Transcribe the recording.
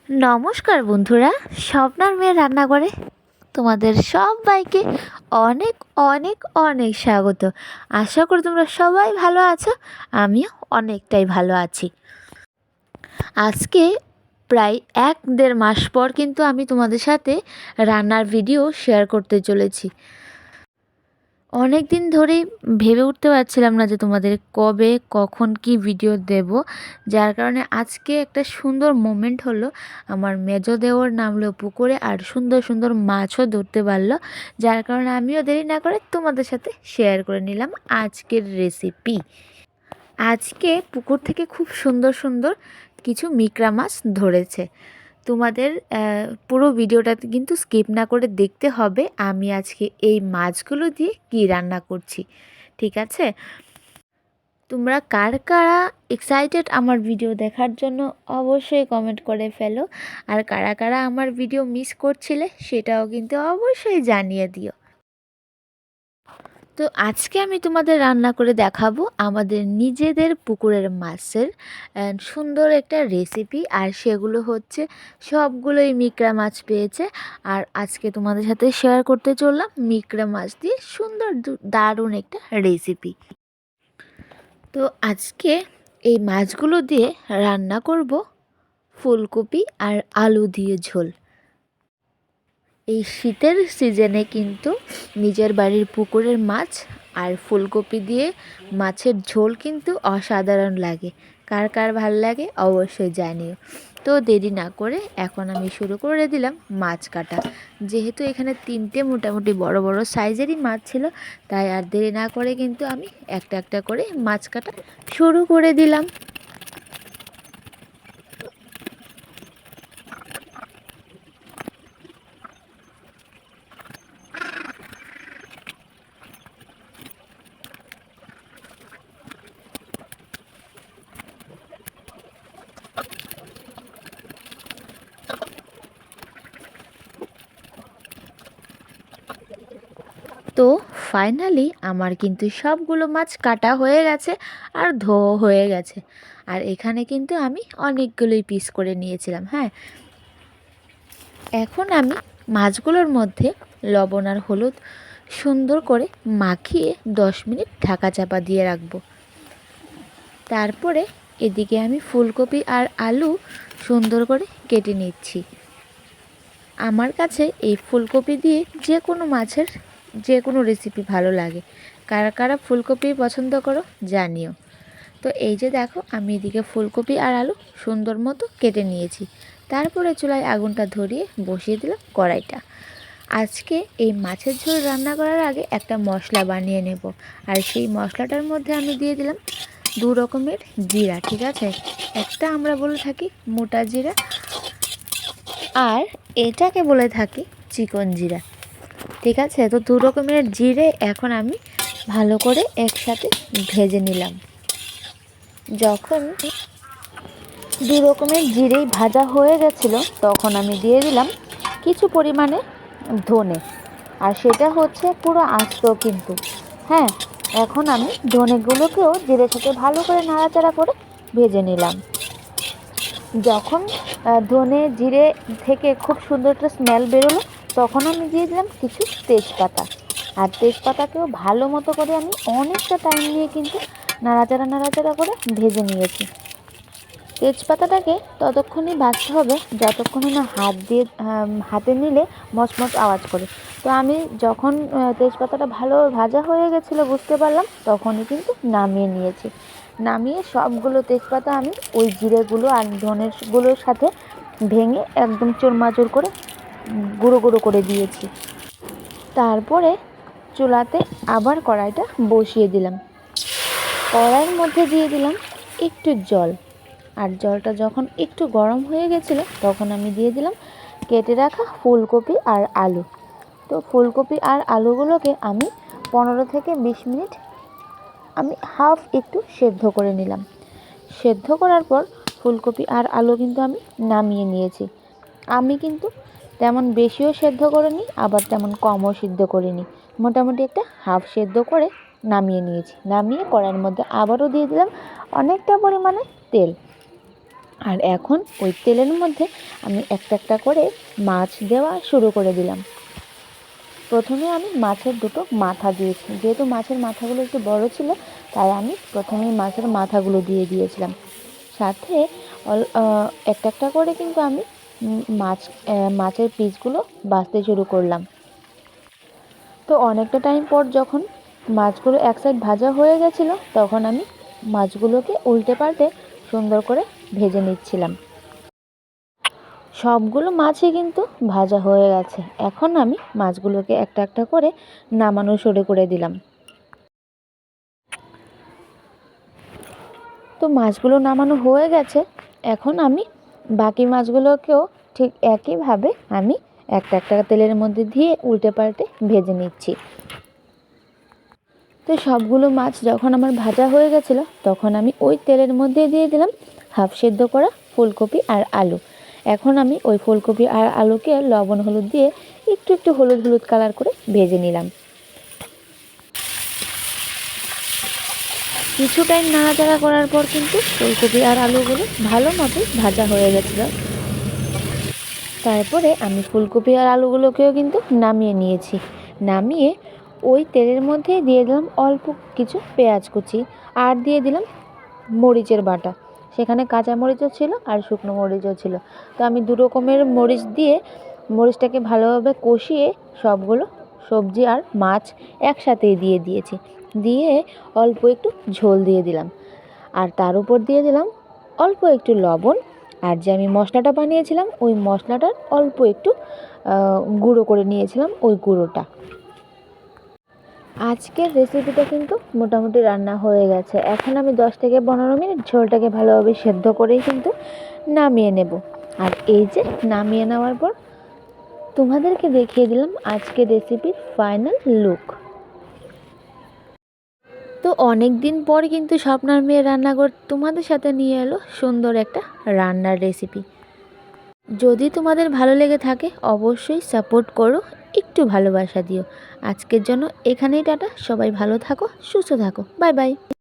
নমস্কার বন্ধুরা, স্বপ্নার মেয়ের রান্নাঘরে তোমাদের সবাইকে অনেক অনেক অনেক স্বাগত। আশা করি তোমরা সবাই ভালো আছো, আমিও অনেকটাই ভালো আছি। আজকে প্রায় 1-1.5 মাস পর কিন্তু আমি তোমাদের সাথে রান্নার ভিডিও শেয়ার করতে চলেছি। অনেক দিন ধরেই ভেবে উঠতে পারছিলাম না যে তোমাদের কবে কখন কি ভিডিও দেব, যার কারণে আজকে একটা সুন্দর মোমেন্ট হলো। আমার মেজো দেওর নামলো পুকুরে আর সুন্দর সুন্দর মাছও ধরতে পারলো, যার কারণে আমিও দেরি না করে তোমাদের সাথে শেয়ার করে নিলাম আজকের রেসিপি। আজকে পুকুর থেকে খুব সুন্দর সুন্দর কিছু মিকরা মাছ ধরেছে। তোমাদের পুরো ভিডিওটা কিন্তু স্কিপ না করে দেখতে হবে আমি আজকে এই মাছগুলো দিয়ে কী রান্না করছি, ঠিক আছে? তোমরা কারা কারা এক্সাইটেড আমার ভিডিও দেখার জন্য অবশ্যই কমেন্ট করে ফেলো, আর কারা কারা আমার ভিডিও মিস করছিলে সেটাও কিন্তু অবশ্যই জানিয়ে দিও। তো আজকে আমি তোমাদের রান্না করে দেখাবো আমাদের নিজেদের পুকুরের মাছের সুন্দর একটা রেসিপি, আর সেগুলো হচ্ছে সবগুলোই মিকরা মাছ পেয়েছে। আর আজকে তোমাদের সাথে শেয়ার করতে চললাম মিকরা মাছ দিয়ে সুন্দর দারুণ একটা রেসিপি। তো আজকে এই মাছগুলো দিয়ে রান্না করব ফুলকপি আর আলু দিয়ে ঝোল। এই শীতের সিজনে কিন্তু নিজের বাড়ির পুকুরের মাছ আর ফুলকপি দিয়ে মাছের ঝোল কিন্তু অসাধারণ লাগে। কার কার ভাল লাগে অবশ্যই জানিও। তো দেরি না করে এখন আমি শুরু করে দিলাম মাছ কাটা। যেহেতু এখানে 3টে মোটামুটি বড় বড় সাইজেরই মাছ ছিল, তাই আর দেরি না করে কিন্তু আমি একটা একটা করে মাছ কাটা শুরু করে দিলাম। তো ফাইনালি আমার কিন্তু সবগুলো মাছ কাটা হয়ে গেছে আর ধোয়া হয়ে গেছে। আর এখানে কিন্তু আমি অনেকগুলোই পিস করে নিয়েছিলাম। হ্যাঁ, এখন আমি মাছগুলোর মধ্যে লবণ আর হলুদ সুন্দর করে মাখিয়ে 10 মিনিট ঢাকা চাপা দিয়ে রাখবো। তারপরে এদিকে আমি ফুলকপি আর আলু সুন্দর করে কেটে নিচ্ছি। আমার কাছে এই ফুলকপি দিয়ে যে কোনো মাছের যে কোনো রেসিপি ভালো লাগে। কারা কারা ফুলকপি পছন্দ করো জানিও। তো এই যে দেখো, আমি এদিকে ফুলকপি আর আলু সুন্দর মতো কেটে নিয়েছি। তারপরে চুলায় আগুনটা ধরিয়ে বসিয়ে দিলাম কড়াইটা। আজকে এই মাছের ঝোল রান্না করার আগে একটা মশলা বানিয়ে নেব, আর সেই মশলাটার মধ্যে আমি দিয়ে দিলাম 2 রকমের জিরা, ঠিক আছে? একটা আমরা বলে থাকি মোটা জিরা, আর এটাকে বলে থাকি চিকন জিরা, ঠিক আছে? তো 2 রকমের জিরে এখন আমি ভালো করে একসাথে ভেজে নিলাম। যখন 2 রকমের জিরেই ভাজা হয়ে গেছিলো, তখন আমি দিয়ে দিলাম কিছু পরিমাণে ধনে, আর সেটা হচ্ছে পুরো আস্ত কিন্তু। হ্যাঁ, এখন আমি ধনেগুলোকেও জিরের সাথে ভালো করে নাড়াচাড়া করে ভেজে নিলাম। যখন ধনে জিরে থেকে খুব সুন্দর একটা স্মেল বেরোলো, তখন আমি দিয়ে দিলাম কিছু তেজপাতা, আর তেজপাতাকেও ভালো মতো করে আমি অনেকটা টাইম নিয়ে কিন্তু নাড়াচাড়া করে ভেজে নিয়েছি। তেজপাতাটাকে ততক্ষণই ভাজতে হবে যতক্ষণে না হাতে নিলে মচমচ আওয়াজ করে। তো আমি যখন তেজপাতাটা ভালো ভাজা হয়ে গেছিলো বুঝতে পারলাম, তখনই কিন্তু নামিয়ে নিয়েছি। নামিয়ে সবগুলো তেজপাতা আমি ওই জিরেগুলো আর ধনেগুলোর সাথে ভেঙে একদম চুরমাচুর করে গুঁড়ো গুঁড়ো করে দিয়েছি। তারপরে চুলাতে আবার কড়াইটা বসিয়ে দিলাম। কড়াইয়ের মধ্যে দিয়ে দিলাম একটু জল, আর জলটা যখন একটু গরম হয়ে গেছিলো তখন আমি দিয়ে দিলাম কেটে রাখা ফুলকপি আর আলু। তো ফুলকপি আর আলুগুলোকে আমি 15 থেকে 20 মিনিট আমি হাফ একটু সেদ্ধ করে নিলাম। সেদ্ধ করার পর ফুলকপি আর আলু কিন্তু আমি নামিয়ে নিয়েছি। আমি কিন্তু তেমন বেশিও সেদ্ধ করিনি, আবার তেমন কমও সিদ্ধ করিনি, মোটামুটি একটা হাফ সেদ্ধ করে নামিয়ে নিয়েছি। নামিয়ে কড়াইয়ের মধ্যে আবারও দিয়ে দিলাম অনেকটা পরিমাণে তেল। আর এখন ওই তেলের মধ্যে আমি একটা একটা করে মাছ দেওয়া শুরু করে দিলাম। প্রথমে আমি মাছের দুটো মাথা দিয়েছি, যেহেতু মাছের মাথাগুলো একটু বড় ছিল তাই আমি প্রথমেই মাছের মাথাগুলো দিয়ে দিয়েছিলাম। সাথে একটা একটা করে কিন্তু আমি মাছের পিসগুলো ভাজতে শুরু করলাম। তো অনেকটা টাইম পর যখন মাছগুলো এক সাইড ভাজা হয়ে গেছিলো তখন আমি মাছগুলোকে উল্টে পাল্টে সুন্দর করে ভেজে নিচ্ছিলাম। সবগুলো মাছই কিন্তু ভাজা হয়ে গেছে। এখন আমি মাছগুলোকে একটা একটা করে নামানো শুরু করে দিলাম। তো মাছগুলো নামানো হয়ে গেছে, এখন আমি বাকি মাছগুলোকেও ঠিক একইভাবে আমি একটা একটা তেলের মধ্যে দিয়ে উল্টে পাল্টে ভেজে নিচ্ছি। তো সবগুলো মাছ যখন আমার ভাজা হয়ে গেছিলো তখন আমি ওই তেলের মধ্যে দিয়ে দিলাম হাফ সেদ্ধ করা ফুলকপি আর আলু। এখন আমি ওই ফুলকপি আর আলুকে লবণ হলুদ দিয়ে একটু একটু হলুদ হলুদ কালার করে ভেজে নিলাম। কিছু টাইম নাড়াচাড়া করার পর কিন্তু ফুলকপি আর আলুগুলো ভালো মতো ভাজা হয়ে গেছিলো। তারপরে আমি ফুলকপি আর আলুগুলোকেও কিন্তু নামিয়ে নিয়েছি। নামিয়ে ওই তেলের মধ্যে দিয়ে দিলাম অল্প কিছু পেঁয়াজ কুচি আর দিয়ে দিলাম মরিচের বাটা। সেখানে কাঁচা মরিচও ছিল আর শুকনো মরিচও ছিল। তো আমি দু রকমের মরিচ দিয়ে মরিচটাকে ভালোভাবে কষিয়ে সবগুলো সবজি আর মাছ একসাথেই দিয়ে দিয়েছি। দিয়ে অল্প একটু ঝোল দিয়ে দিলাম আর তার উপর দিয়ে দিলাম অল্প একটু লবণ। আর যে আমি মশলাটা বানিয়েছিলাম ওই মশলাটার অল্প একটু গুঁড়ো করে নিয়েছিলাম, ওই গুঁড়োটা। আজকের রেসিপিটা কিন্তু মোটামুটি রান্না হয়ে গেছে। এখন আমি 10 থেকে 15 মিনিট ঝোলটাকে ভালোভাবে সেদ্ধ করেই কিন্তু নামিয়ে নেব। আর এই যে নামিয়ে নেওয়ার পর তোমাদেরকে দেখিয়ে দিলাম আজকের রেসিপির ফাইনাল লুক। তো অনেক দিন পর কিন্তু স্বপ্নার মেয়ে রান্নাঘর তোমাদের সাথে নিয়ে এলো সুন্দর একটা রান্নার রেসিপি। যদি তোমাদের ভালো লেগে থাকে অবশ্যই সাপোর্ট করো, একটু ভালোবাসা দিও। আজকের জন্য এখানেই টাটা। সবাই ভালো থাকো, সুস্থ থাকো। Bye bye.